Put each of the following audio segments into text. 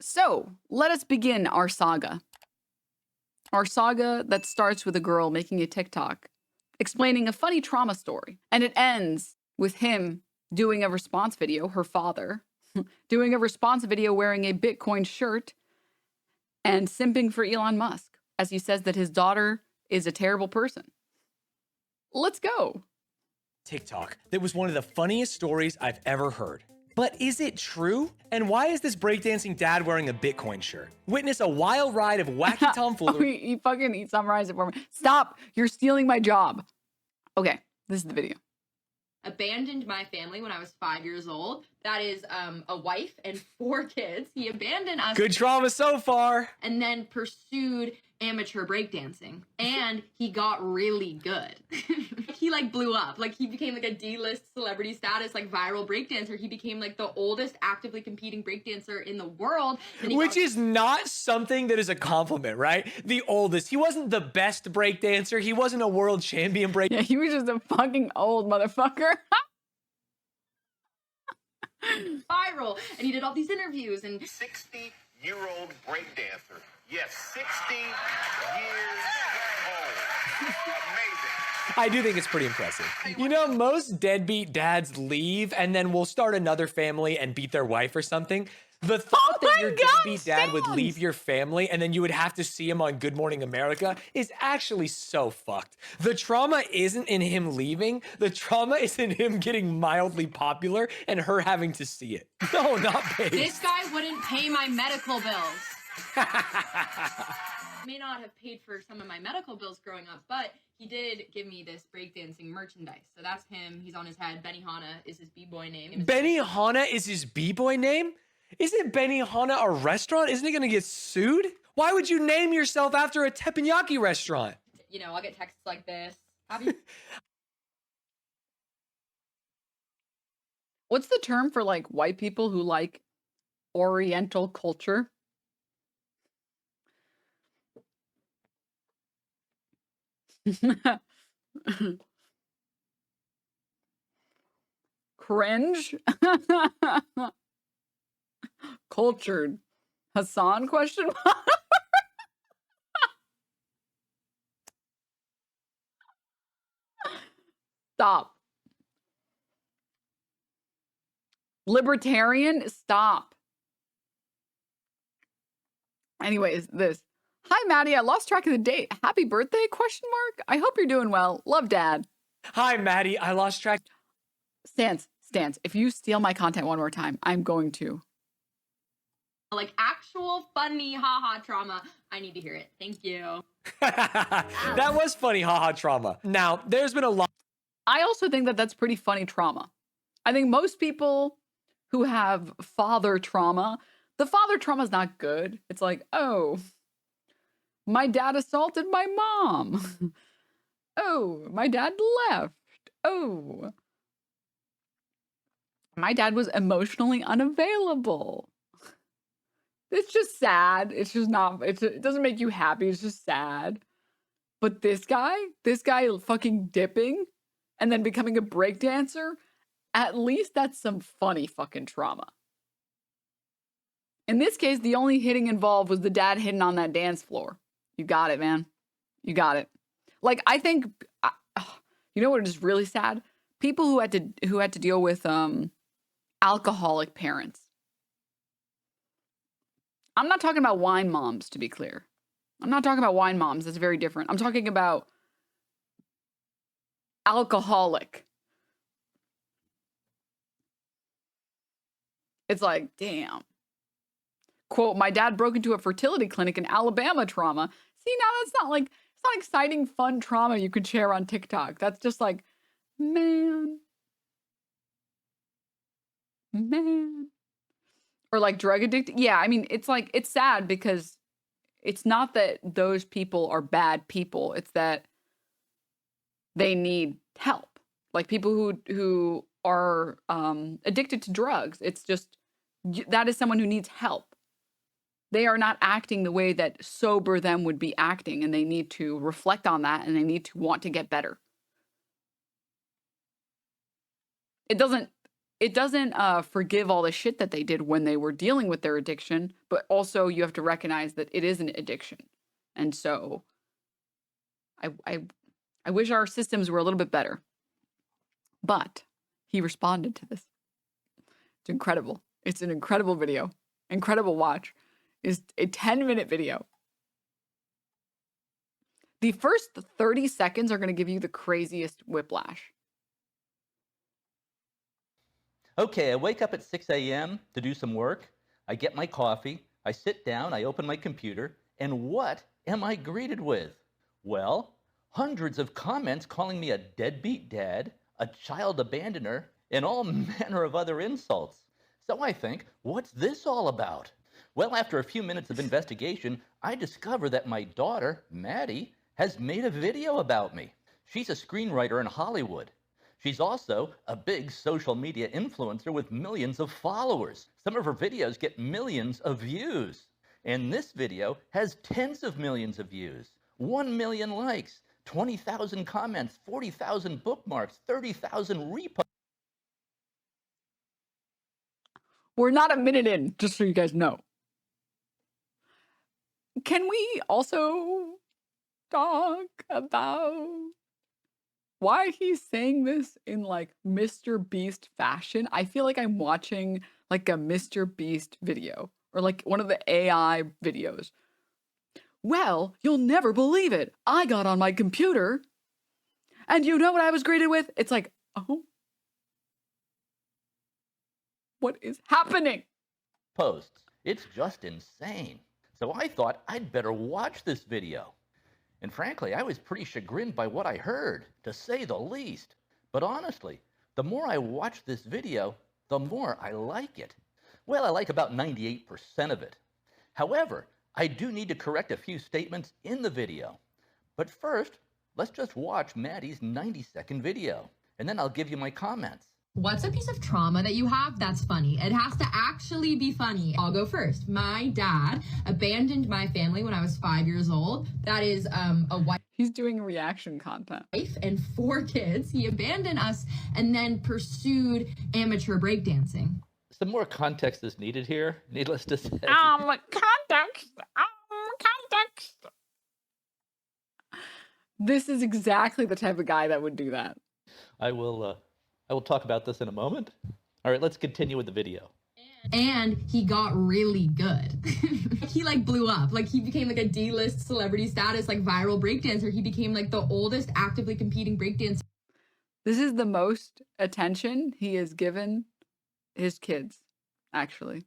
So, let us begin our saga. Our saga that starts with a girl making a TikTok explaining a funny trauma story. And it ends with him doing a response video, her father, doing a response video wearing a Bitcoin shirt and simping for Elon Musk as he says that his daughter is a terrible person. Let's go. TikTok that was one of the funniest stories I've ever heard. But is it true? And why is this breakdancing dad wearing a Bitcoin shirt? Witness a wild ride of wacky tomfoolery. He summarized it for me. Stop! You're stealing my job. Okay, this is the video. Abandoned my family when I was 5 years old. That is a wife and 4 kids. He abandoned us. Good trauma so far. And then pursued amateur breakdancing. And he got really good. He like blew up. Like he became like a D-list celebrity status, like viral breakdancer. He became like the oldest actively competing breakdancer in the world. Which is not something that is a compliment, right? The oldest. He wasn't the best breakdancer. He wasn't a world champion break. Yeah, he was just a fucking old motherfucker. Viral. And he did all these interviews and 60-year-old breakdancer. Yes, 60 years old. Amazing. I do think it's pretty impressive. You know, most deadbeat dads leave and then will start another family and beat their wife or something. The thought that your deadbeat dad would leave your family and then you would have to see him on Good Morning America is actually so fucked. The trauma isn't in him leaving. The trauma is in him getting mildly popular and her having to see it. No, not paid. this guy wouldn't pay my medical bills. May not have paid for some of my medical bills growing up, but he did give me this breakdancing merchandise. So that's him. He's on his head. Benihana is his b-boy name. Benihana is his b-boy name? Isn't Benihana a restaurant? Isn't it gonna get sued? Why would you name yourself after a teppanyaki restaurant? You know, I'll get texts like this. What's the term for like white people who like Oriental culture? Cringe? Cultured. Hassan question mark? Stop. Libertarian? Stop. Anyways, this. Hi, Maddie. I lost track of the date. Happy birthday? Question mark. I hope you're doing well. Love, Dad. Hi, Maddie. I lost track. Stance. If you steal my content one more time, I'm going to. Like actual funny haha trauma. I need to hear it. Thank you. That was funny haha trauma. Now, there's been a lot. I also think that that's pretty funny trauma. I think most people who have father trauma, the father trauma is not good. It's like, oh, my dad assaulted my mom. Oh, my dad left. Oh, my dad was emotionally unavailable. It's just sad. It's just not, it doesn't make you happy. It's just sad. But this guy fucking dipping and then becoming a breakdancer, at least that's some funny fucking trauma. In this case, the only hitting involved was the dad hitting on that dance floor. You got it, man. You got it. Like, I think, you know what is really sad? People who had to deal with alcoholic parents. I'm not talking about wine moms, to be clear. I'm not talking about wine moms. That's very different. I'm talking about alcoholic. It's like, damn. Quote, my dad broke into a fertility clinic in Alabama trauma. See, now that's not like, it's not exciting, fun trauma you could share on TikTok. That's just like, man. Or like drug addicted. Yeah, I mean, it's like, it's sad because it's not that those people are bad people. It's that they need help. Like people who are addicted to drugs. It's just, that is someone who needs help. They are not acting the way that sober them would be acting, and they need to reflect on that, and they need to want to get better. It doesn't it doesn't forgive all the shit that they did when they were dealing with their addiction, but also you have to recognize that it is an addiction. And so I wish our systems were a little bit better. But he responded to this. It's incredible. It's an incredible video. Incredible watch. It's a 10-minute video. The first 30 seconds are going to give you the craziest whiplash. Okay, I wake up at 6 a.m. to do some work. I get my coffee. I sit down. I open my computer. And what am I greeted with? Well, hundreds of comments calling me a deadbeat dad, a child abandoner, and all manner of other insults. So I think, what's this all about? Well, after a few minutes of investigation, I discover that my daughter, Maddie, has made a video about me. She's a screenwriter in Hollywood. She's also a big social media influencer with millions of followers. Some of her videos get millions of views. And this video has tens of millions of views, 1 million likes, 20,000 comments, 40,000 bookmarks, 30,000 reposts. We're not a minute in, just so you guys know. Can we also talk about why he's saying this in like Mr. Beast fashion? I feel like I'm watching like a Mr. Beast video or like one of the AI videos. Well, you'll never believe it. I got on my computer and you know what I was greeted with? It's like, oh, what is happening? Posts. It's just insane. So I thought I'd better watch this video. And frankly, I was pretty chagrined by what I heard, to say the least. But honestly, the more I watch this video, the more I like it. Well, I like about 98% of it. However, I do need to correct a few statements in the video. But first, let's just watch Maddie's 90-second video, and then I'll give you my comments. What's a piece of trauma that you have that's funny? It has to actually be funny. I'll go first. My dad abandoned my family when I was 5 years old. That is a wife. He's doing reaction content. And 4 kids. He abandoned us and then pursued amateur breakdancing. Some more context is needed here, needless to say. Context. This is exactly the type of guy that would do that. I will talk about this in a moment. All right, let's continue with the video. And he got really good. He like blew up. Like he became like a D-list celebrity status, like viral breakdancer. He became like the oldest actively competing breakdancer. This is the most attention he has given his kids, actually.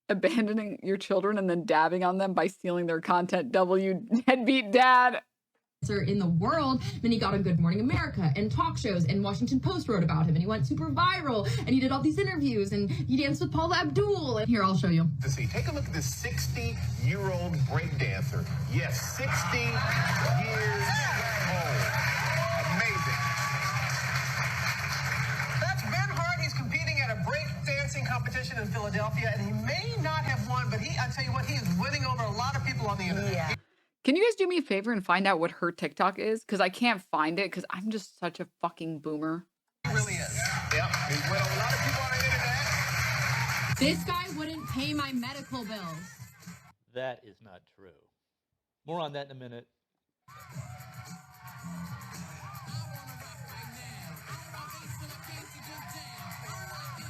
Abandoning your children and then dabbing on them by stealing their content. Deadbeat dad. In the world. Then he got on Good Morning America and talk shows, and Washington Post wrote about him, and he went super viral, and he did all these interviews, and he danced with Paula Abdul. And here, I'll show you. Take a look at this 60-year-old breakdancer. Yes, 60 years old. Amazing. That's Ben Hart. He's competing at a breakdancing competition in Philadelphia, and he may not have won, but I tell you what, he is winning over a lot of people on the internet. Yeah. Can you guys do me a favor and find out what her TikTok is? Because I can't find it because I'm just such a fucking boomer. He really is. Yep. He's winning a lot of people on the internet. This guy wouldn't pay my medical bills. That is not true. More on that in a minute.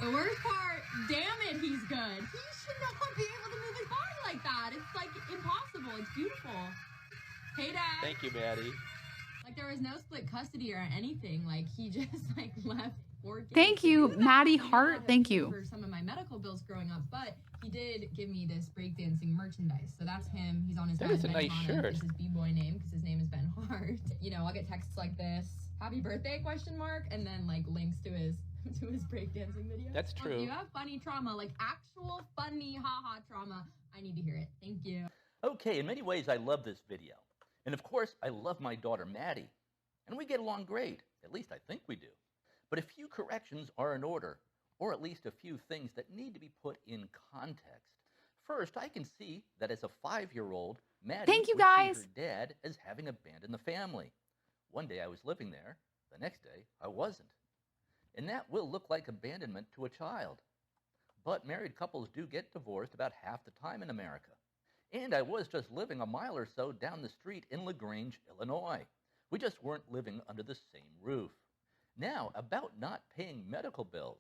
The worst part, damn it, he's good. He should not be able to move his body like that. It's like impossible. It's beautiful. Hey, Dad. Thank you, Maddie. Like there was no split custody or anything. Like he just like left 4 kids. Thank you, Maddie Hart. Thank you. For some of my medical bills growing up, but he did give me this breakdancing merchandise. So that's him. He's on his That is a nice shirt. It's his b-boy name because his name is Ben Hart. You know, I'll get texts like this, "Happy birthday?" ? And then like links to his breakdancing video. That's true. If you have funny trauma, like actual funny haha trauma, I need to hear it. Thank you. Okay, in many ways, I love this video. And of course, I love my daughter, Maddie. And we get along great. At least I think we do. But a few corrections are in order, or at least a few things that need to be put in context. First, I can see that as a 5-year-old, Maddie Thank you, would see guys. her dad as having abandoned the family. One day I was living there, the next day I wasn't. And that will look like abandonment to a child. But married couples do get divorced about half the time in America. And I was just living a mile or so down the street in LaGrange, Illinois. We just weren't living under the same roof. Now, about not paying medical bills.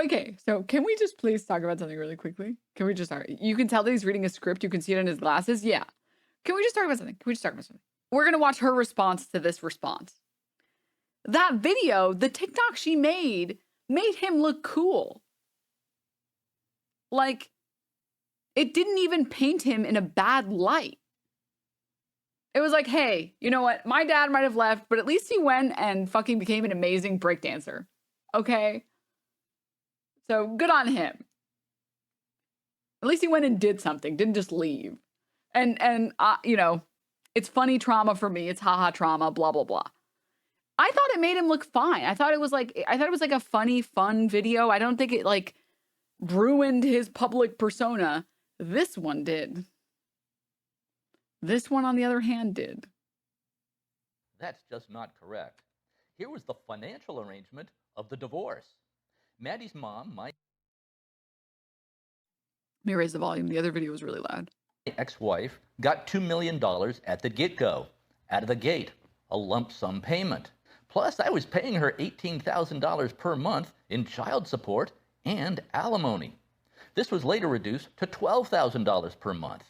Okay. So can we just please talk about something really quickly? Can we just start? You can tell that he's reading a script. You can see it in his glasses. Yeah. Can we just talk about something? We're going to watch her response to this response. That video, the TikTok she made him look cool. Like, it didn't even paint him in a bad light. It was like, hey, you know what? My dad might have left, but at least he went and fucking became an amazing breakdancer. Okay? So good on him. At least he went and did something, didn't just leave. And you know, it's funny trauma for me. It's haha trauma, blah, blah, blah. I thought it made him look fine. I thought it was like a funny, fun video. I don't think it like ruined his public persona. This one did. This one, on the other hand, did. That's just not correct. Here was the financial arrangement of the divorce. Maddie's mom, my Let me raise the volume. The other video was really loud. ex-wife, got $2 million at the get-go, out of the gate, a lump sum payment. Plus, I was paying her $18,000 per month in child support and alimony. This was later reduced to $12,000 per month.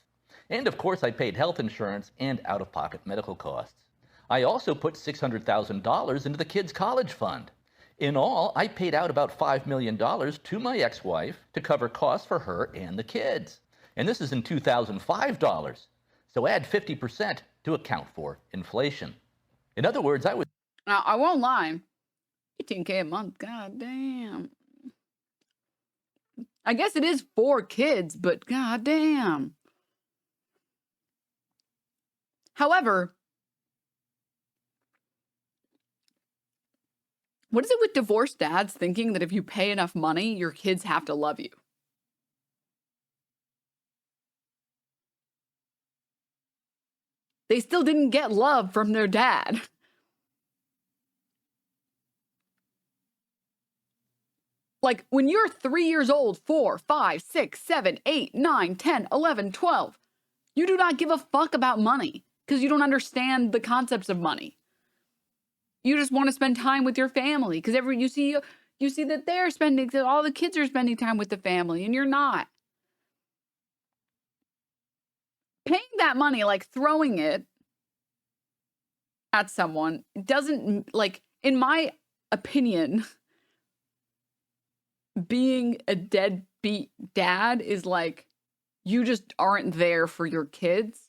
And of course, I paid health insurance and out-of-pocket medical costs. I also put $600,000 into the kids' college fund. In all, I paid out about $5 million to my ex-wife to cover costs for her and the kids. And this is in 2005 dollars. So add 50% to account for inflation. In other words, I was... Now, I won't lie. $18K a month, god damn. I guess it is 4 kids, but god damn. However, what is it with divorced dads thinking that if you pay enough money, your kids have to love you? They still didn't get love from their dad. Like, when you're 3 years old, 4, 5, 6, 7, 8, 9, 10, 11, 12, you do not give a fuck about money because you don't understand the concepts of money. You just want to spend time with your family because you see that they're spending, that all the kids are spending time with the family and you're not. Paying that money, like throwing it at someone, doesn't, like, in my opinion, being a deadbeat dad is like, you just aren't there for your kids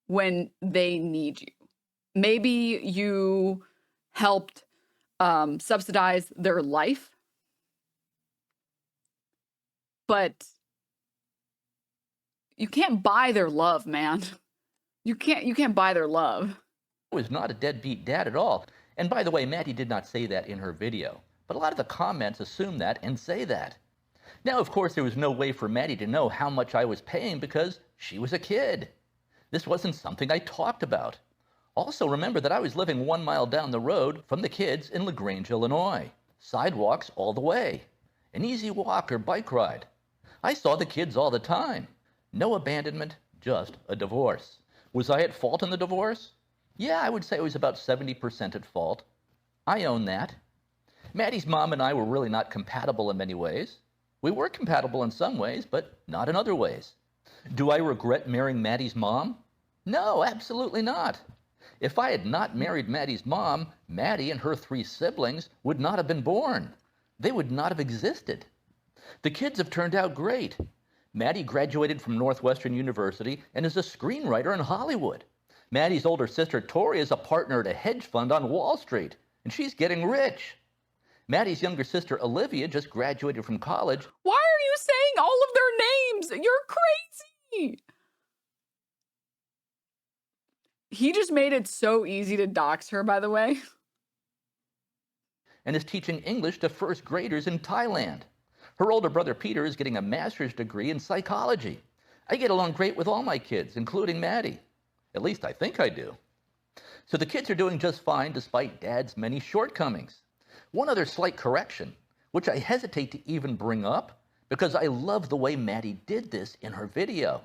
when they need you. Maybe you helped subsidize their life, but you can't buy their love, man. You can't buy their love. I was not a deadbeat dad at all. And by the way, Maddie did not say that in her video. But a lot of the comments assume that and say that. Now, of course, there was no way for Maddie to know how much I was paying because she was a kid. This wasn't something I talked about. Also, remember that I was living 1 mile down the road from the kids in LaGrange, Illinois. Sidewalks all the way. An easy walk or bike ride. I saw the kids all the time. No abandonment, just a divorce. Was I at fault in the divorce? Yeah, I would say I was about 70% at fault. I own that. Maddie's mom and I were really not compatible in many ways. We were compatible in some ways, but not in other ways. Do I regret marrying Maddie's mom? No, absolutely not. If I had not married Maddie's mom, Maddie and her 3 siblings would not have been born. They would not have existed. The kids have turned out great. Maddie graduated from Northwestern University and is a screenwriter in Hollywood. Maddie's older sister, Tori, is a partner at a hedge fund on Wall Street, and she's getting rich. Maddie's younger sister, Olivia, just graduated from college. Why are you saying all of their names? You're crazy. He just made it so easy to dox her, by the way. And is teaching English to first graders in Thailand. Her older brother Peter is getting a master's degree in psychology. I get along great with all my kids, including Maddie. At least I think I do. So the kids are doing just fine despite Dad's many shortcomings. One other slight correction, which I hesitate to even bring up because I love the way Maddie did this in her video.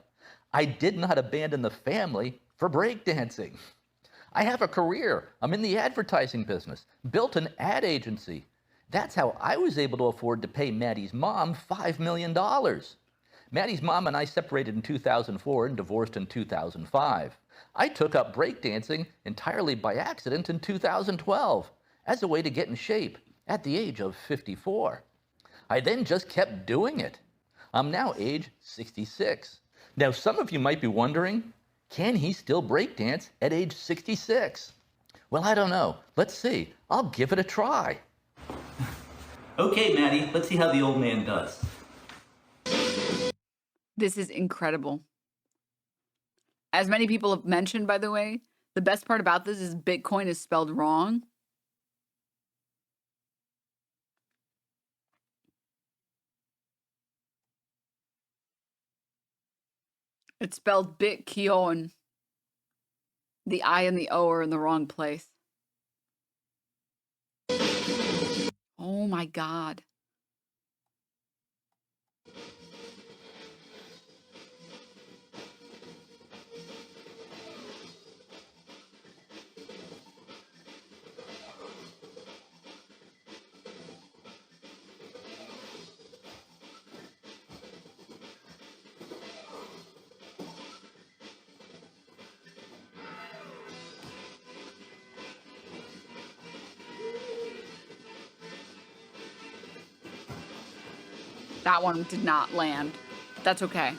I did not abandon the family for breakdancing. I have a career. I'm in the advertising business, built an ad agency. That's how I was able to afford to pay Maddie's mom $5 million. Maddie's mom and I separated in 2004 and divorced in 2005. I took up breakdancing entirely by accident in 2012 as a way to get in shape at the age of 54. I then just kept doing it. I'm now age 66. Now, some of you might be wondering, can he still breakdance at age 66? Well, I don't know. Let's see. I'll give it a try. Okay, Maddie, let's see how the old man does. This is incredible. As many people have mentioned, by the way, the best part about this is Bitcoin is spelled wrong. It's spelled BitCion. The I and the O are in the wrong place. Oh my God. That one did not land. That's okay.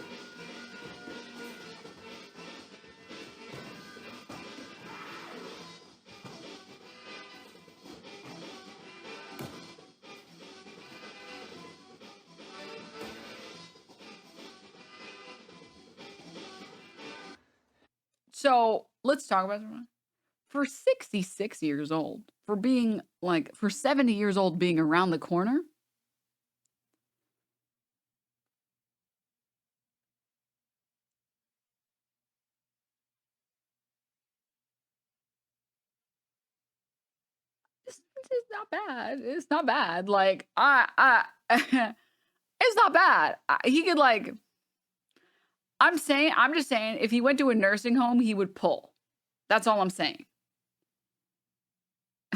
So let's talk about it. For 66 years old, for being like, for 70 years old being around the corner, it's not bad. It's not bad. Like, it's not bad. He could like, I'm just saying, if he went to a nursing home, he would pull. That's all I'm saying.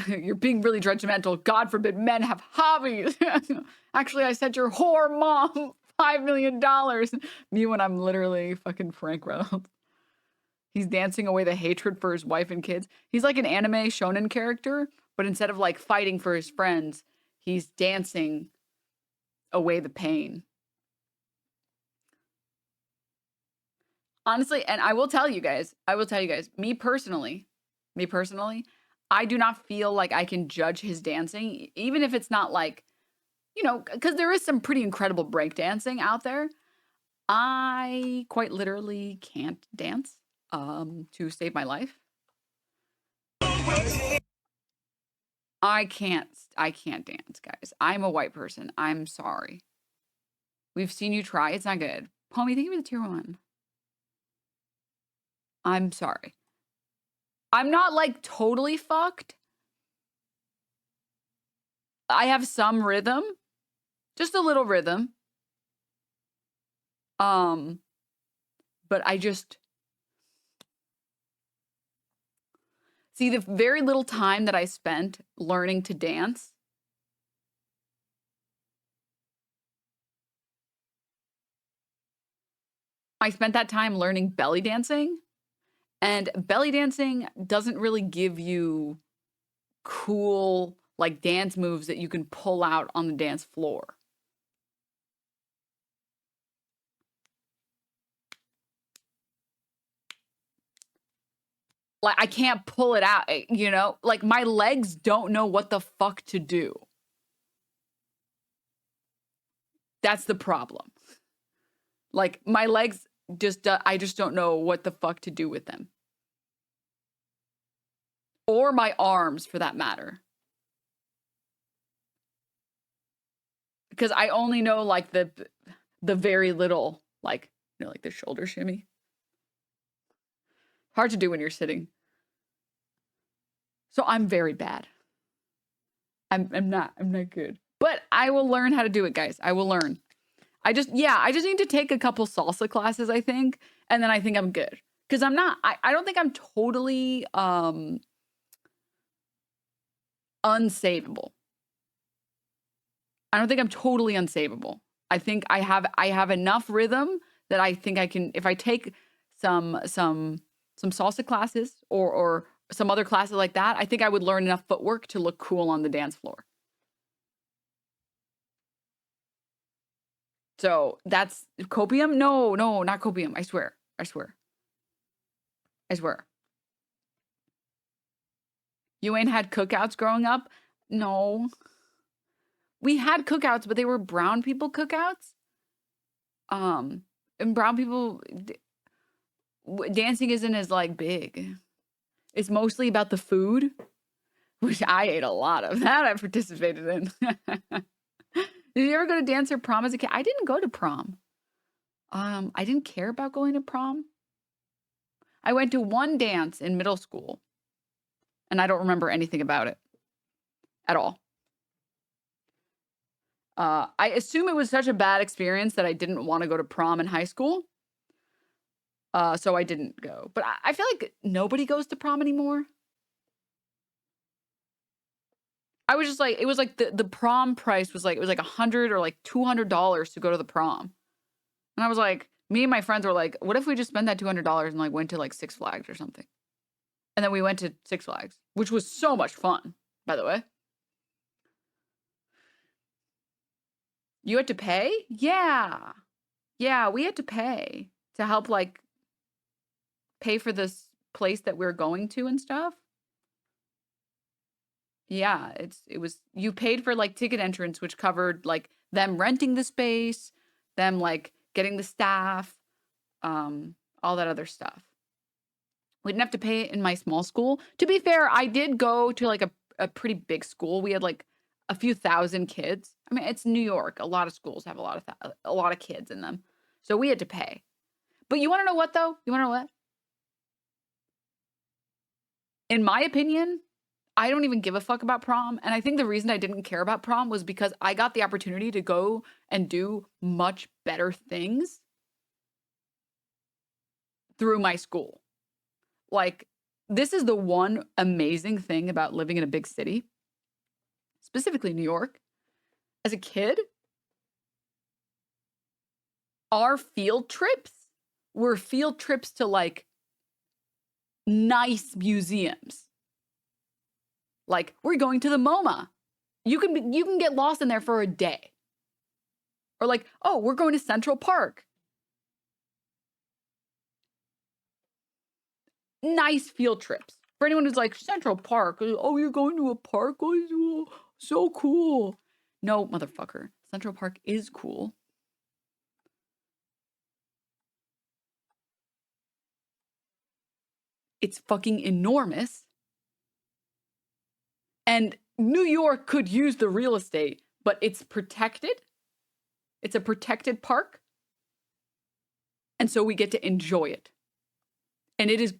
You're being really judgmental. God forbid men have hobbies. Actually, I sent your whore mom $5 million. Me when I'm literally fucking Frank Reynolds. He's dancing away the hatred for his wife and kids. He's like an anime shonen character, but instead of like fighting for his friends, he's dancing away the pain. Honestly, and I will tell you guys, me personally, I do not feel like I can judge his dancing, even if it's not like, you know, because there is some pretty incredible breakdancing out there. I quite literally can't dance to save my life. I can't dance, guys. I'm a white person. I'm sorry. We've seen you try. It's not good. Pommy, think of the tier 1. I'm sorry. I'm not like totally fucked. I have some rhythm. Just a little rhythm. But I just see the very little time that I spent learning to dance. I spent that time learning belly dancing. And belly dancing doesn't really give you cool, like, dance moves that you can pull out on the dance floor. Like, I can't pull it out, you know? Like, my legs don't know what the fuck to do. That's the problem. Like, my legs just, I just don't know what the fuck to do with them. or my arms for that matter. Because I only know like the very little, like, you know, like the shoulder shimmy. Hard to do when you're sitting. So I'm very bad. I'm not good. But I will learn how to do it, guys. I will learn. I just need to take a couple salsa classes, I think, and then I think I'm good. Because I don't think I'm totally unsavable. I don't think I'm totally unsavable. I think I have enough rhythm that I think I can, if I take some salsa classes or some other classes like that, I think I would learn enough footwork to look cool on the dance floor. So that's copium? No, not copium. I swear. You ain't had cookouts growing up? No. We had cookouts, but they were brown people cookouts. And brown people dancing isn't as like big. It's mostly about the food, which I ate a lot of. That I participated in. Did you ever go to dance or prom as a kid? I didn't go to prom. I didn't care about going to prom. I went to one dance in middle school, and I don't remember anything about it at all. I assume it was such a bad experience that I didn't want to go to prom in high school. So I didn't go. But I feel like nobody goes to prom anymore. I was just like, it was like the prom price was like, it was like $100 or like $200 to go to the prom. And I was like, me and my friends were like, what if we just spend that $200 and like went to like Six Flags or something? And then we went to Six Flags, which was so much fun, by the way. You had to pay? Yeah. Yeah, we had to pay to help like pay for this place that we were going to and stuff. Yeah, it was, you paid for like ticket entrance, which covered like them renting the space, them like getting the staff, all that other stuff. We didn't have to pay it in my small school. To be fair, I did go to like a pretty big school. We had like a few thousand kids. I mean, it's New York. A lot of schools have a lot of kids in them. So we had to pay. But you want to know what though? You want to know what? In my opinion, I don't even give a fuck about prom. And I think the reason I didn't care about prom was because I got the opportunity to go and do much better things through my school. Like, this is the one amazing thing about living in a big city, specifically New York. As a kid, our field trips were field trips to like nice museums. Like, we're going to the MoMA. You can get lost in there for a day. Or like, oh, we're going to Central Park. Nice field trips. For anyone who's like, Central Park, oh, you're going to a park? Oh, so cool. No, motherfucker. Central Park is cool. It's fucking enormous. And New York could use the real estate, but it's protected. It's a protected park. And so we get to enjoy it. And it is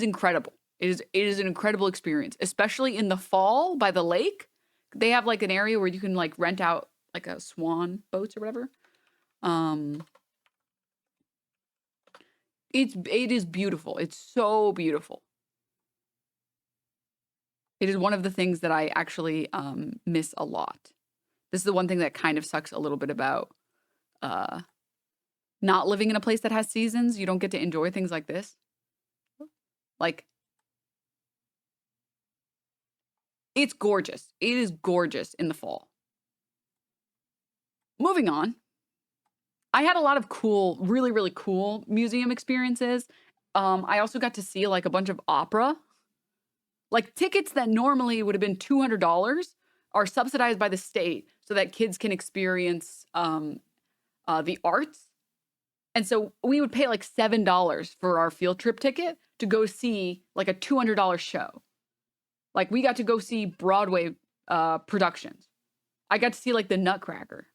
incredible. It is an incredible experience, especially in the fall by the lake. They have like an area where you can like rent out like a swan boats or whatever. It is beautiful. It's so beautiful. It is one of the things that I actually miss a lot. This is the one thing that kind of sucks a little bit about not living in a place that has seasons. You don't get to enjoy things like this. Like, it's gorgeous. It is gorgeous in the fall. Moving on. I had a lot of cool, really, really cool museum experiences. I also got to see like a bunch of opera. Like tickets that normally would have been $200 are subsidized by the state so that kids can experience the arts. And so we would pay like $7 for our field trip ticket to go see like a $200 show. Like, we got to go see Broadway productions. I got to see, like, the Nutcracker.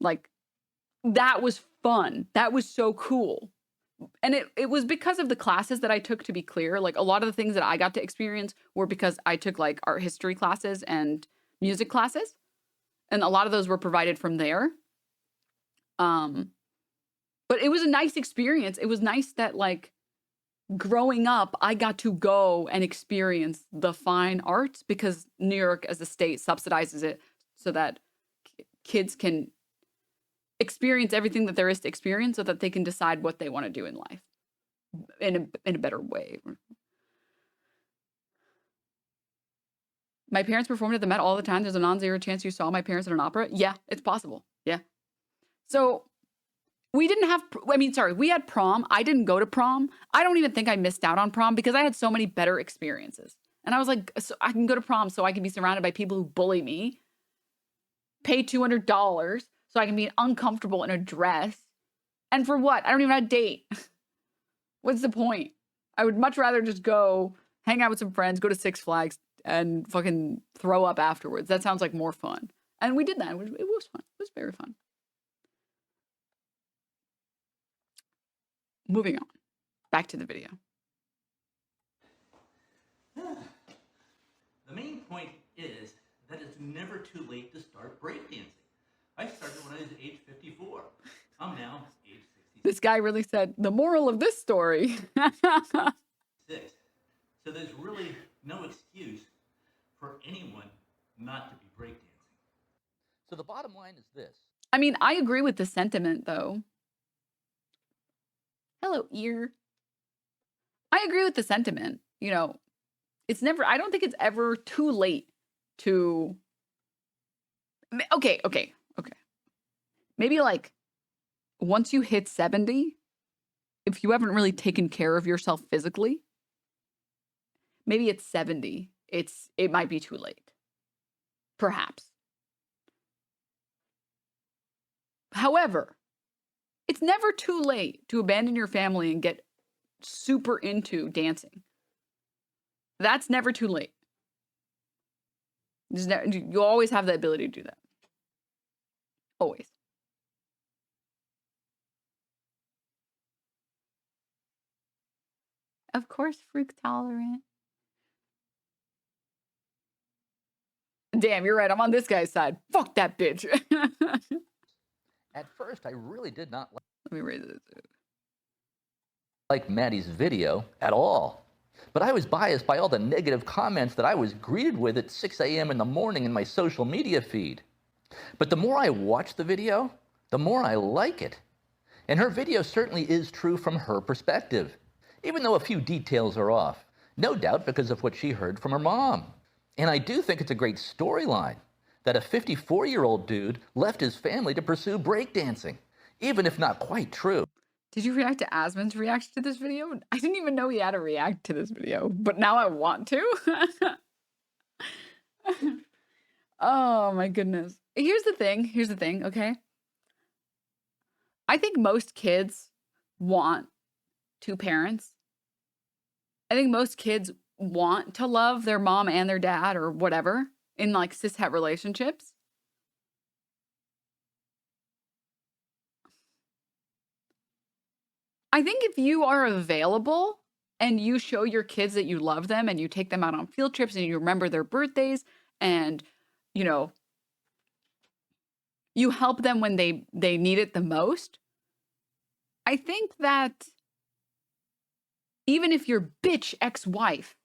Like, that was fun. That was so cool. And it was because of the classes that I took, to be clear. Like, a lot of the things that I got to experience were because I took, like, art history classes and music classes. And a lot of those were provided from there. But it was a nice experience. It was nice that, like, growing up, I got to go and experience the fine arts because New York as a state subsidizes it so that kids can experience everything that there is to experience so that they can decide what they want to do in life in a better way. My parents performed at the Met all the time. There's a non-zero chance you saw my parents at an opera. Yeah, it's possible. Yeah. So we didn't have, we had prom. I didn't go to prom. I don't even think I missed out on prom because I had so many better experiences. And I was like, so I can go to prom so I can be surrounded by people who bully me, pay $200 so I can be uncomfortable in a dress. And for what? I don't even have a date. What's the point? I would much rather just go hang out with some friends, go to Six Flags, and fucking throw up afterwards. That sounds like more fun. And we did that. It was fun. It was very fun. Moving on. Back to the video. The main point is that it's never too late to start breakdancing. I started when I was age 54. I'm now age 66. This guy really said, the moral of this story. So there's really no excuse for anyone not to be breakdancing. So the bottom line is this. I mean, I agree with the sentiment, though. Hello, ear. I agree with the sentiment. You know, I don't think it's ever too late to, okay. Maybe like once you hit 70, if you haven't really taken care of yourself physically, maybe at 70, it might be too late. Perhaps. However, it's never too late to abandon your family and get super into dancing. That's never too late. You'll always have the ability to do that. Always. Of course, fruit tolerant. Damn, you're right. I'm on this guy's side. Fuck that bitch. At first, I really did not Let me raise this. like Maddie's video at all. But I was biased by all the negative comments that I was greeted with at 6 a.m. in the morning in my social media feed. But the more I watch the video, the more I like it. And her video certainly is true from her perspective, even though a few details are off, no doubt because of what she heard from her mom. And I do think it's a great storyline that a 54-year-old dude left his family to pursue breakdancing, even if not quite true. Did you react to Asmon's reaction to this video? I didn't even know he had to react to this video, but now I want to. Oh my goodness. Here's the thing, okay? I think most kids want two parents. I think most kids want to love their mom and their dad or whatever in like cishet relationships. I think if you are available and you show your kids that you love them and you take them out on field trips and you remember their birthdays and, you know, you help them when they need it the most, I think that even if your bitch ex-wife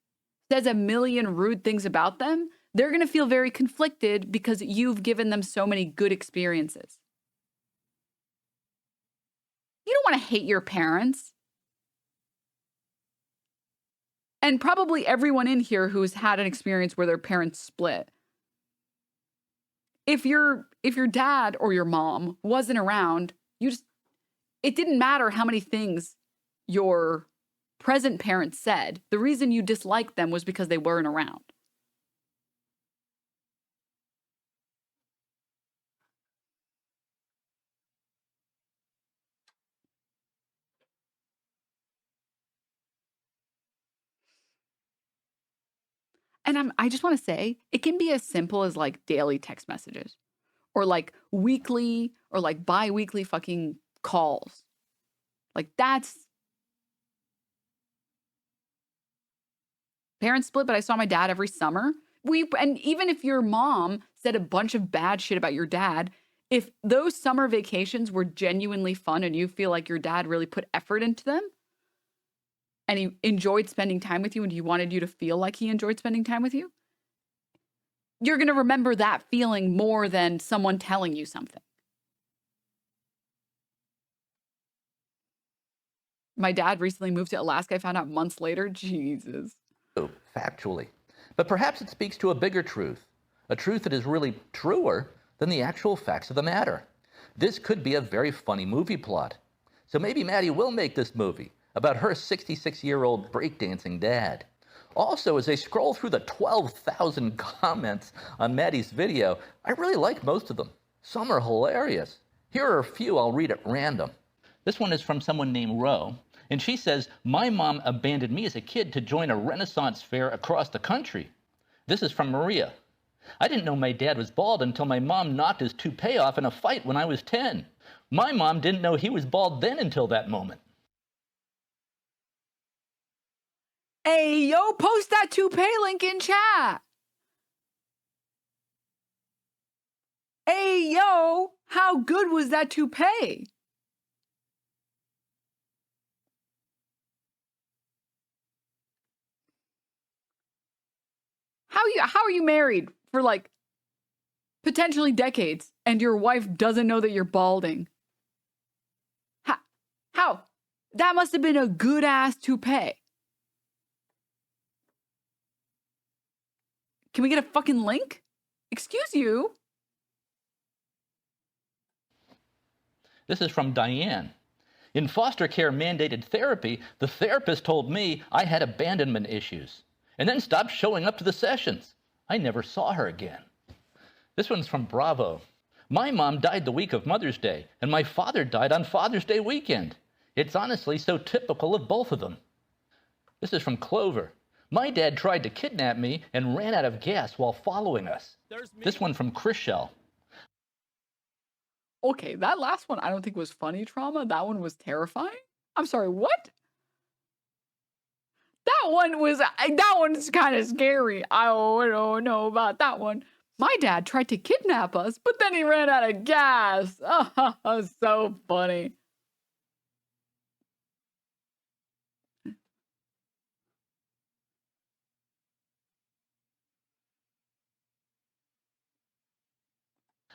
says a million rude things about them, they're going to feel very conflicted because you've given them so many good experiences. You don't want to hate your parents. And probably everyone in here who's had an experience where their parents split. If your dad or your mom wasn't around, it didn't matter how many things your present parents said. The reason you disliked them was because they weren't around. And I just want to say, it can be as simple as like daily text messages or like weekly or like bi-weekly fucking calls. Like that's parents split, but I saw my dad every summer. And even if your mom said a bunch of bad shit about your dad, if those summer vacations were genuinely fun and you feel like your dad really put effort into them and he enjoyed spending time with you and he wanted you to feel like he enjoyed spending time with you, you're going to remember that feeling more than someone telling you something. My dad recently moved to Alaska. I found out months later. Jesus. Factually. But perhaps it speaks to a bigger truth, a truth that is really truer than the actual facts of the matter. This could be a very funny movie plot. So maybe Maddie will make this movie about her 66-year-old breakdancing dad. Also, as I scroll through the 12,000 comments on Maddie's video, I really like most of them. Some are hilarious. Here are a few I'll read at random. This one is from someone named Ro, and she says, "My mom abandoned me as a kid to join a Renaissance fair across the country." This is from Maria. "I didn't know my dad was bald until my mom knocked his toupee off in a fight when I was 10. My mom didn't know he was bald then until that moment." Hey, yo, post that toupee link in chat. Hey, yo, how good was that toupee? How are you married for like potentially decades and your wife doesn't know that you're balding? How? That must have been a good ass toupee. Can we get a fucking link? Excuse you. This is from Diane. "In foster care mandated therapy, the therapist told me I had abandonment issues and then stopped showing up to the sessions. I never saw her again." This one's from Bravo. "My mom died the week of Mother's Day, and my father died on Father's Day weekend. It's honestly so typical of both of them." This is from Clover. "My dad tried to kidnap me and ran out of gas while following us." This one from Chriselle. Okay, that last one I don't think was funny trauma. That one was terrifying. I'm sorry, what? That one's kind of scary. I don't know about that one. "My dad tried to kidnap us, but then he ran out of gas." Oh, so funny.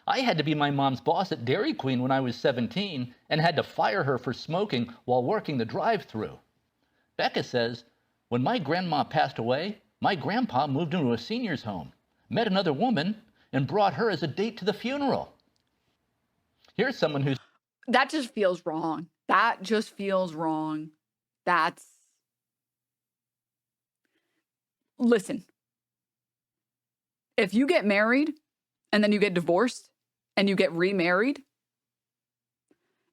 "I had to be my mom's boss at Dairy Queen when I was 17 and had to fire her for smoking while working the drive-thru." Becca says, "When my grandma passed away, my grandpa moved into a senior's home, met another woman, and brought her as a date to the funeral." Here's someone who's... That just feels wrong. That just feels wrong. Listen, if you get married and then you get divorced and you get remarried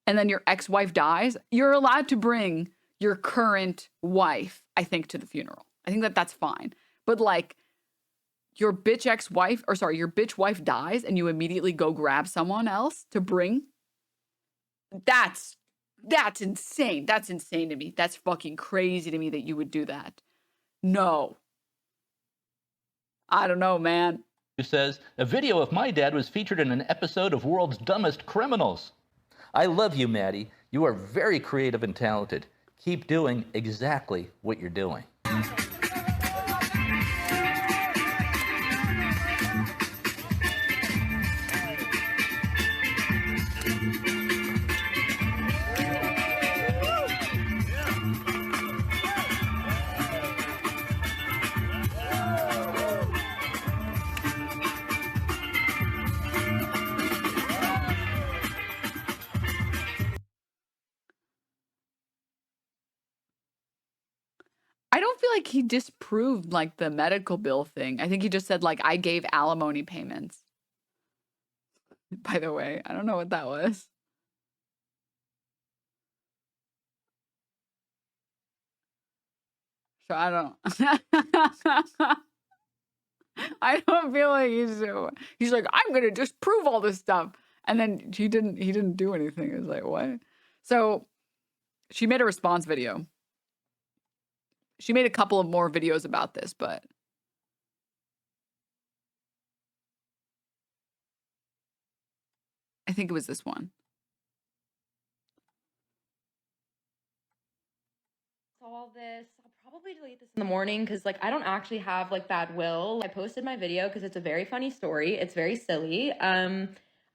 and then your ex-wife dies, you're allowed to bring your current wife, I think, to the funeral. I think that's fine. But like your bitch wife dies and you immediately go grab someone else to bring, that's insane. That's insane to me. That's fucking crazy to me that you would do that. No. I don't know, man. who says, "A video of my dad was featured in an episode of World's Dumbest Criminals." I love you, Maddie. You are very creative and talented. Keep doing exactly what you're doing. I don't feel like he disproved like the medical bill thing. I think he just said like I gave alimony payments. By the way, I don't know what that was. So I don't. I don't feel like he's like, I'm gonna disprove all this stuff. And then he didn't do anything. It was like, what? So she made a response video. She made a couple of more videos about this, but I think it was this one. All this, I'll probably delete this in the morning because like I don't actually have like bad will. I posted my video because it's a very funny story. It's very silly.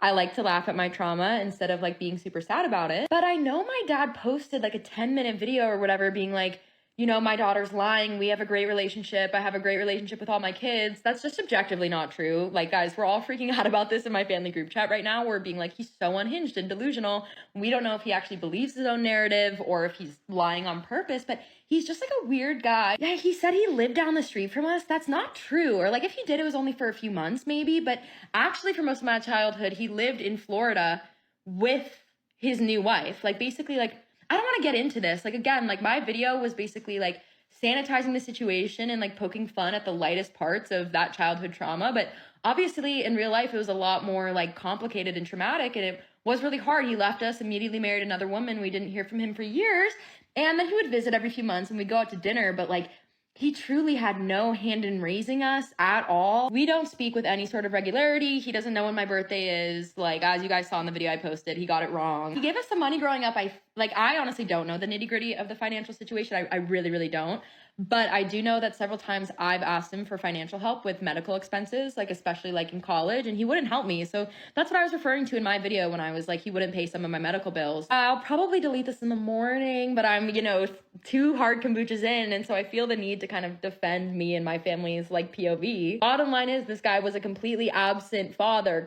I like to laugh at my trauma instead of like being super sad about it. But I know my dad posted like a 10-minute video or whatever being like, you know, my daughter's lying. We have a great relationship. I have a great relationship with all my kids. That's just objectively not true. Like, guys, we're all freaking out about this in my family group chat right now. We're being like, he's so unhinged and delusional. We don't know if he actually believes his own narrative or if he's lying on purpose, but he's just like a weird guy. Yeah, he said he lived down the street from us. That's not true. Or like if he did, it was only for a few months maybe. But actually for most of my childhood, he lived in Florida with his new wife. Like basically like, I don't want to get into this. Like, again, like my video was basically like sanitizing the situation and like poking fun at the lightest parts of that childhood trauma. But obviously in real life, it was a lot more like complicated and traumatic. And it was really hard. He left us, immediately married another woman. We didn't hear from him for years. And then he would visit every few months and we'd go out to dinner. But like, he truly had no hand in raising us at all. We don't speak with any sort of regularity. He doesn't know when my birthday is. Like, as you guys saw in the video I posted, he got it wrong. He gave us some money growing up. I honestly don't know the nitty gritty of the financial situation. I really, really don't. But I do know that several times I've asked him for financial help with medical expenses, like especially like in college, and he wouldn't help me. So that's what I was referring to in my video when I was like, he wouldn't pay some of my medical bills. I'll probably delete this in the morning, but I'm, you know, 2 hard kombuchas in. And so I feel the need to kind of defend me and my family's like POV. Bottom line is this guy was a completely absent father.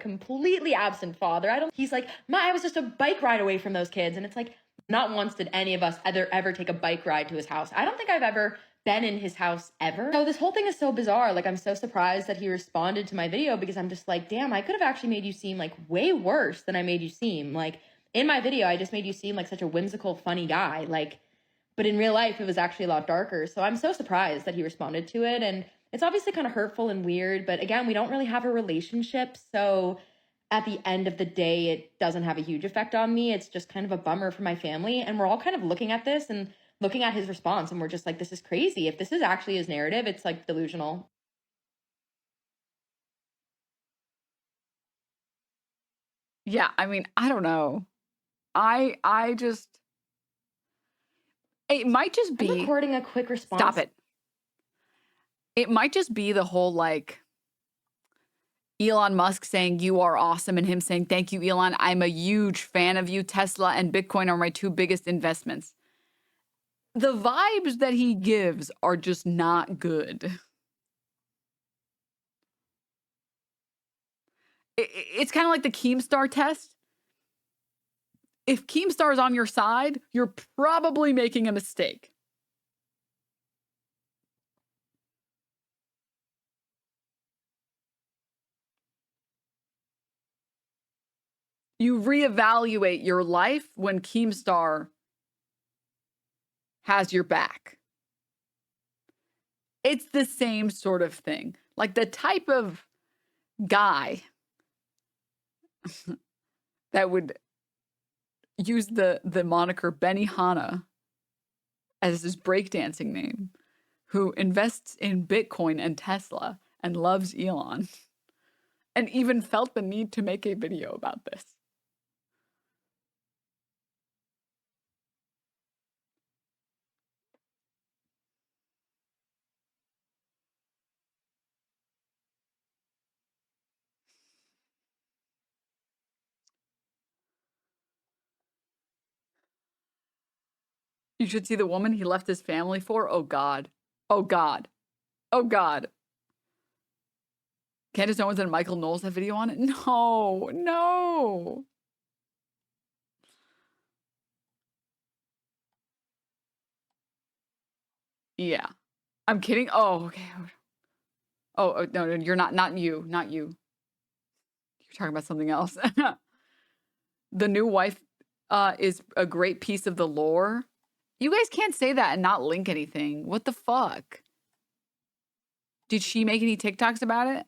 He's like, I was just a bike ride away from those kids. And it's like, not once did any of us ever take a bike ride to his house. I don't think I've ever been in his house ever. So this whole thing is so bizarre. Like, I'm so surprised that he responded to my video because I'm just like, damn, I could have actually made you seem like way worse than I made you seem. Like in my video, I just made you seem like such a whimsical, funny guy. Like, but in real life, it was actually a lot darker. So I'm so surprised that he responded to it. And it's obviously kind of hurtful and weird, but again, we don't really have a relationship. So at the end of the day, it doesn't have a huge effect on me. It's just kind of a bummer for my family. And we're all kind of looking at this and looking at his response, and we're just like, this is crazy. If this is actually his narrative, it's like delusional. Yeah, I mean, I don't know. I just, it might just I'm be, recording a quick response. stop it. It might just be the whole like Elon Musk saying you are awesome and him saying, thank you, Elon. I'm a huge fan of you. Tesla and Bitcoin are my 2 biggest investments. The vibes that he gives are just not good. It's kind of like the Keemstar test. If Keemstar is on your side, you're probably making a mistake. You reevaluate your life when Keemstar has your back. It's the same sort of thing. Like the type of guy that would use the moniker Benihana as his breakdancing name, who invests in Bitcoin and Tesla and loves Elon, and even felt the need to make a video about this. You should see the woman he left his family for. Oh, God. Oh, God. Oh, God. Candace Owens and Michael Knowles have video on it? No, no. Yeah. I'm kidding. Oh, okay. Oh, no, you're not you. Not you. You're talking about something else. The new wife is a great piece of the lore. You guys can't say that and not link anything. What the fuck? Did she make any TikToks about it?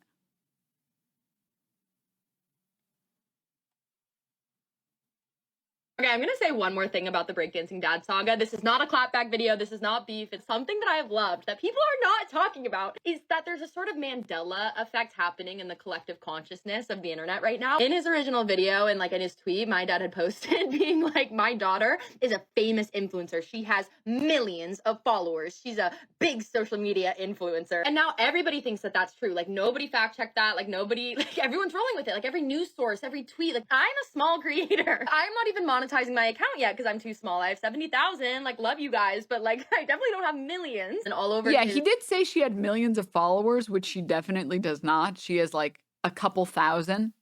Okay, I'm gonna say one more thing about the Breakdancing Dad saga. This is not a clapback video. This is not beef. It's something that I have loved that people are not talking about, is that there's a sort of Mandela effect happening in the collective consciousness of the internet right now. In his original video and like in his tweet, my dad had posted being like, my daughter is a famous influencer. She has millions of followers. She's a big social media influencer. And now everybody thinks that that's true. Like nobody fact checked that. Like nobody, like everyone's rolling with it. Like every news source, every tweet. Like I'm a small creator. I'm not even monetizing my account yet because I'm too small. I have 70,000. Like love you guys, but like I definitely don't have millions. And all over. Yeah, he did say she had millions of followers, which she definitely does not. She has like a couple thousand.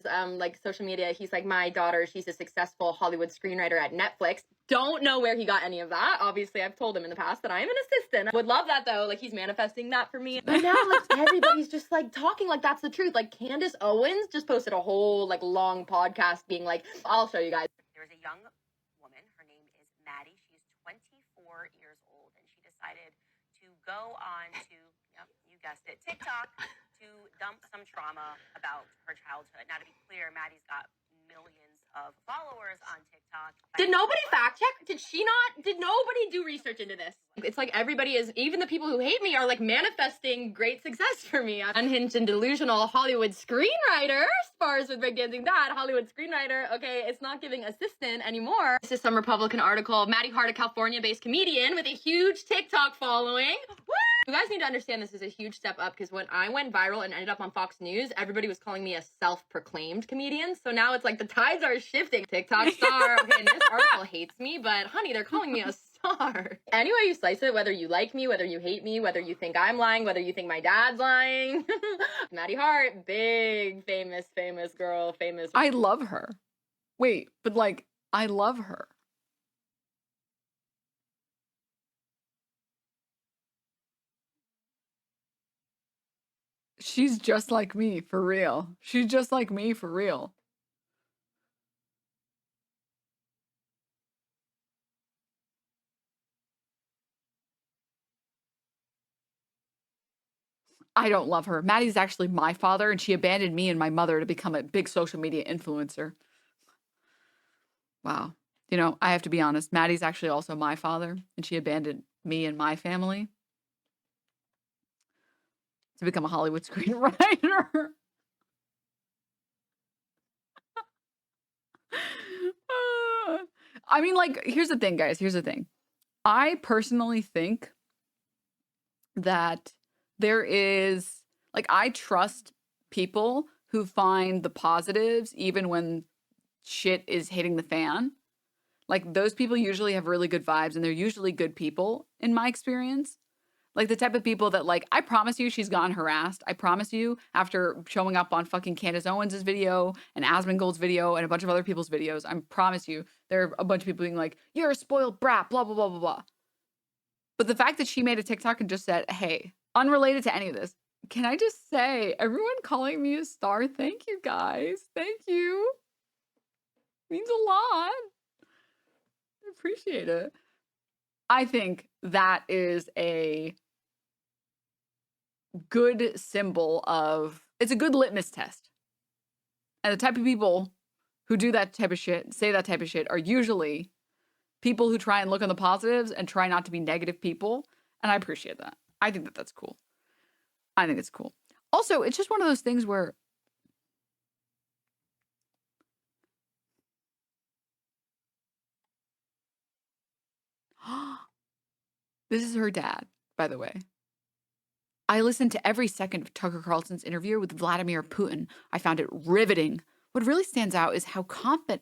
Like social media, he's like, my daughter, she's a successful Hollywood screenwriter at Netflix. Don't know where he got any of that. Obviously, I've told him in the past that I am an assistant. Would love that though. Like he's manifesting that for me. But now like everybody's just like talking like that's the truth. Like Candace Owens just posted a whole like long podcast being like, I'll show you guys. There's a young woman. Her name is Maddie. She's 24 years old, and she decided to go on to, yep, you guessed it, TikTok, to dump some trauma about her childhood. Now, to be clear, Maddie's got millions of followers on TikTok. Did nobody fact check? Did she not? Did nobody do research into this? It's like everybody is, even the people who hate me are like manifesting great success for me. Unhinged and delusional Hollywood screenwriter, spars with Breakdancing Dad, Hollywood screenwriter. Okay, it's not giving assistant anymore. This is some Republican article. Maddie Hart, a California-based comedian with a huge TikTok following. Woo! You guys need to understand this is a huge step up because when I went viral and ended up on Fox News, everybody was calling me a self-proclaimed comedian. So now it's like the tides are shifting. TikTok star. Okay, and this article hates me, but honey, they're calling me a star. Anyway, you slice it, whether you like me, whether you hate me, whether you think I'm lying, whether you think my dad's lying. Maddie Hart, big, famous girl, famous. I love her. Wait, but like, I love her. She's just like me, for real. She's just like me, for real. I don't love her. Maddie's actually my father, and she abandoned me and my mother to become a big social media influencer. Wow. You know, I have to be honest. Maddie's actually also my father, and she abandoned me and my family to become a Hollywood screenwriter. I mean, like, here's the thing, guys. Here's the thing. I personally think that there is, like, I trust people who find the positives even when shit is hitting the fan. Like, those people usually have really good vibes, and they're usually good people, in my experience. Like, the type of people that, like, I promise you she's gotten harassed. I promise you, after showing up on fucking Candace Owens' video and Asmongold's video and a bunch of other people's videos, I promise you, there are a bunch of people being like, you're a spoiled brat, blah, blah, blah, blah, blah. But the fact that she made a TikTok and just said, hey, unrelated to any of this, can I just say, everyone calling me a star, thank you guys. Thank you. Means a lot. I appreciate it. I think that is a good symbol of, it's a good litmus test. And the type of people who do that type of shit, say that type of shit, are usually people who try and look on the positives and try not to be negative people. And I appreciate that. I think that that's cool. I think it's cool. Also, it's just one of those things where this is her dad, by the way. I listened to every second of Tucker Carlson's interview with Vladimir Putin. I found it riveting. What really stands out is how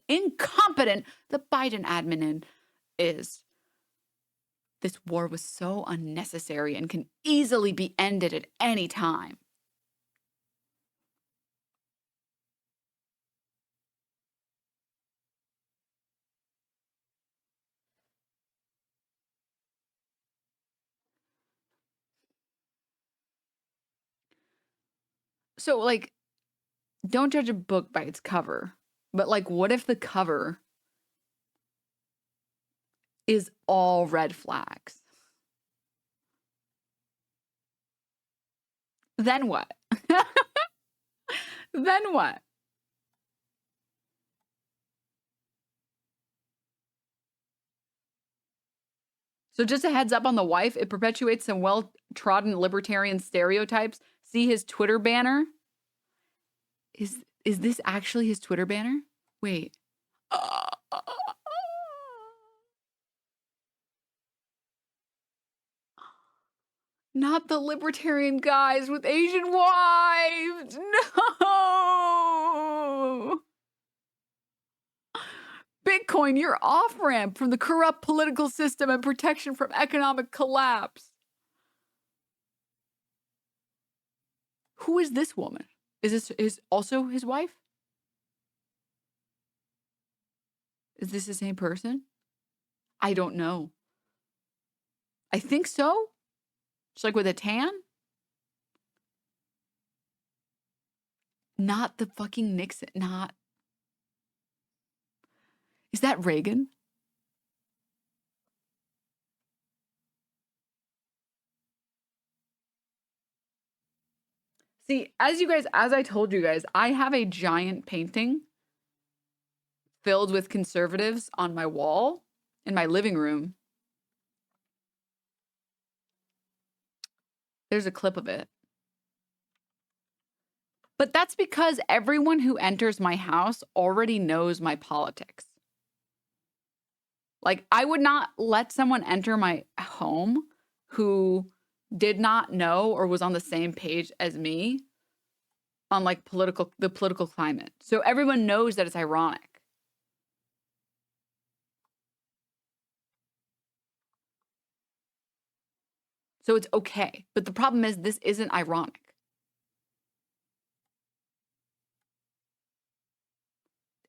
incompetent the Biden admin is. This war was so unnecessary and can easily be ended at any time. So, like, don't judge a book by its cover. But, like, what if the cover is all red flags? Then what? Then what? So just a heads up on the wife, it perpetuates some well-trodden libertarian stereotypes. See his Twitter banner? Is this actually his Twitter banner? Wait. Not the libertarian guys with Asian wives. No. Bitcoin, your off-ramp from the corrupt political system and protection from economic collapse. Who is this woman? Is this also his wife? Is this the same person? I don't know. I think so. Just like with a tan? Not the fucking Nixon. Not. Is that Reagan? See, as I told you guys, I have a giant painting filled with conservatives on my wall in my living room. There's a clip of it. But that's because everyone who enters my house already knows my politics. Like, I would not let someone enter my home who did not know or was on the same page as me on like the political climate. So everyone knows that it's ironic. So it's okay. But the problem is this isn't ironic.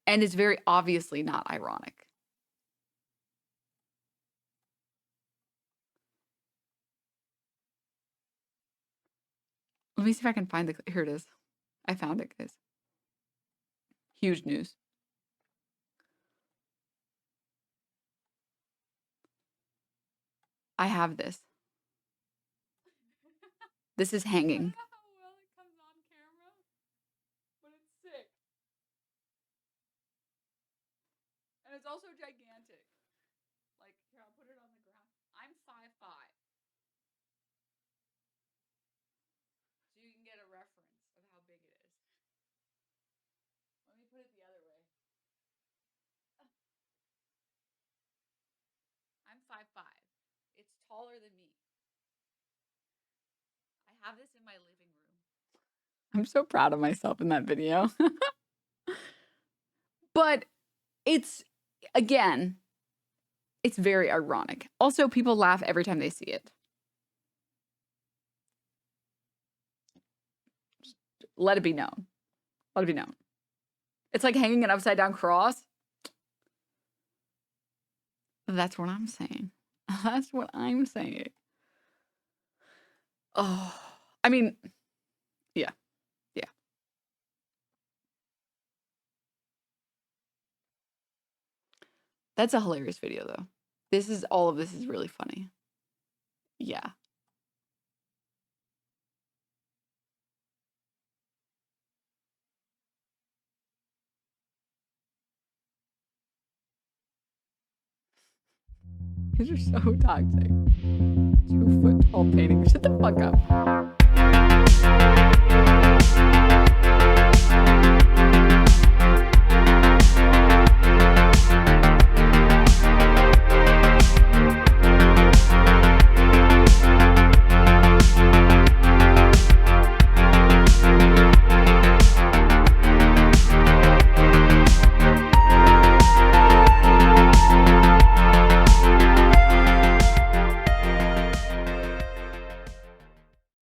And it's very obviously not ironic. Let me see if I can find the, here it is. I found it, guys. Huge news. I have this. This is hanging. How well it comes on camera, but it's sick. And it's also gigantic. Like, here, I'll put it on the ground. I'm 5'5". So you can get a reference of how big it is. Let me put it the other way. I'm 5'5". It's taller than me. I have this in my living room. I'm so proud of myself in that video. But it's, again, it's very ironic. Also, people laugh every time they see it. Just let it be known. Let it be known. It's like hanging an upside down cross. That's what I'm saying. That's what I'm saying. Oh, I mean, yeah. Yeah. That's a hilarious video, though. All of this is really funny. Yeah. These are so toxic. 2 foot tall painting. Shut the fuck up.